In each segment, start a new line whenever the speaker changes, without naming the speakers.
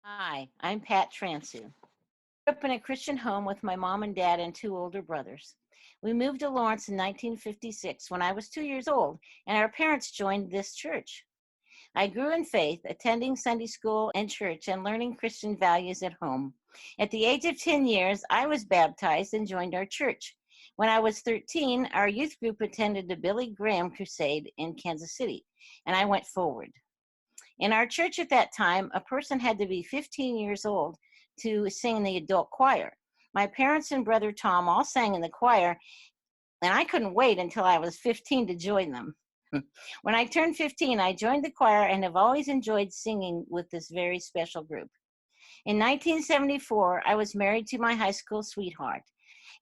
Hi, I'm Pat Transue. I grew up in a Christian home with my mom and dad and two older brothers. We moved to Lawrence in 1956 when I was 2 years old, and our parents joined this church. I grew in faith, attending Sunday school and church and learning Christian values at home. At the age of 10 years, I was baptized and joined our church. When I was 13, our youth group attended the Billy Graham Crusade in Kansas City, and I went forward. In our church at that time, a person had to be 15 years old to sing in the adult choir. My parents and brother Tom all sang in the choir, and I couldn't wait until I was 15 to join them. When I turned 15, I joined the choir and have always enjoyed singing with this very special group. In 1974, I was married to my high school sweetheart,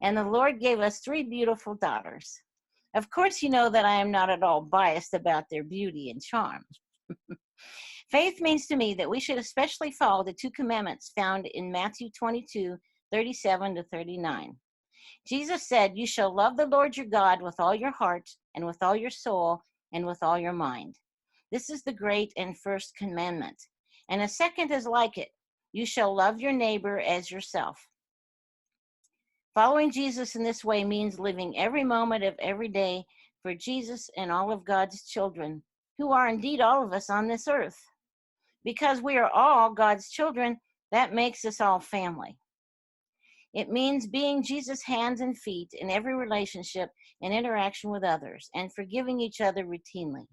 and the Lord gave us three beautiful daughters. Of course, you know that I am not at all biased about their beauty and charm. Faith means to me that we should especially follow the two commandments found in Matthew 22:37-39. Jesus said, "You shall love the Lord your God with all your heart and with all your soul and with all your mind." This is the great and first commandment. And a second is like it. You shall love your neighbor as yourself. Following Jesus in this way means living every moment of every day for Jesus and all of God's children, who are indeed all of us on this earth. Because we are all God's children, that makes us all family. It means being Jesus' hands and feet in every relationship and interaction with others and forgiving each other routinely.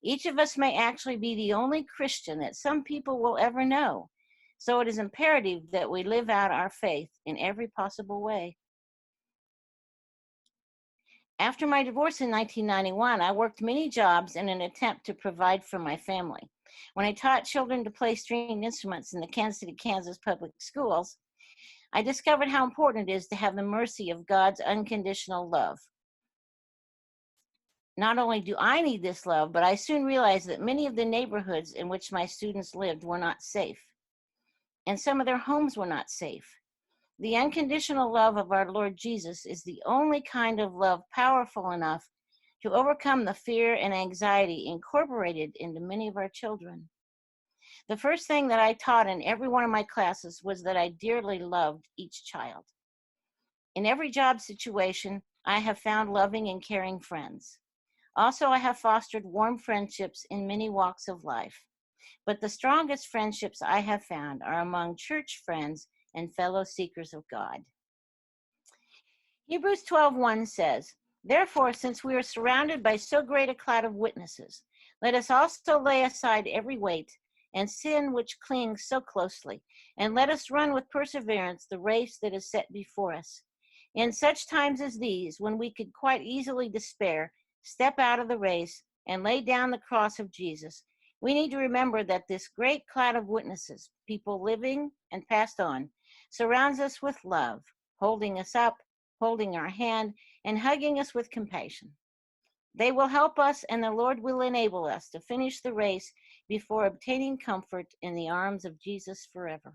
Each of us may actually be the only Christian that some people will ever know, so it is imperative that we live out our faith in every possible way. After my divorce in 1991, I worked many jobs in an attempt to provide for my family. When I taught children to play string instruments in the Kansas City, Kansas public schools, I discovered how important it is to have the mercy of God's unconditional love. Not only do I need this love, but I soon realized that many of the neighborhoods in which my students lived were not safe, and some of their homes were not safe. The unconditional love of our Lord Jesus is the only kind of love powerful enough to overcome the fear and anxiety incorporated into many of our children. The first thing that I taught in every one of my classes was that I dearly loved each child. In every job situation, I have found loving and caring friends. Also, I have fostered warm friendships in many walks of life. But the strongest friendships I have found are among church friends and fellow seekers of God. Hebrews 12:1 says, "Therefore, since we are surrounded by so great a cloud of witnesses, let us also lay aside every weight and sin which clings so closely, and let us run with perseverance the race that is set before us. In such times as these, when we could quite easily despair, step out of the race and lay down the cross of Jesus, we need to remember that this great cloud of witnesses, people living and passed on, surrounds us with love, holding us up, holding our hand, and hugging us with compassion. They will help us, and the Lord will enable us to finish the race before obtaining comfort in the arms of Jesus forever."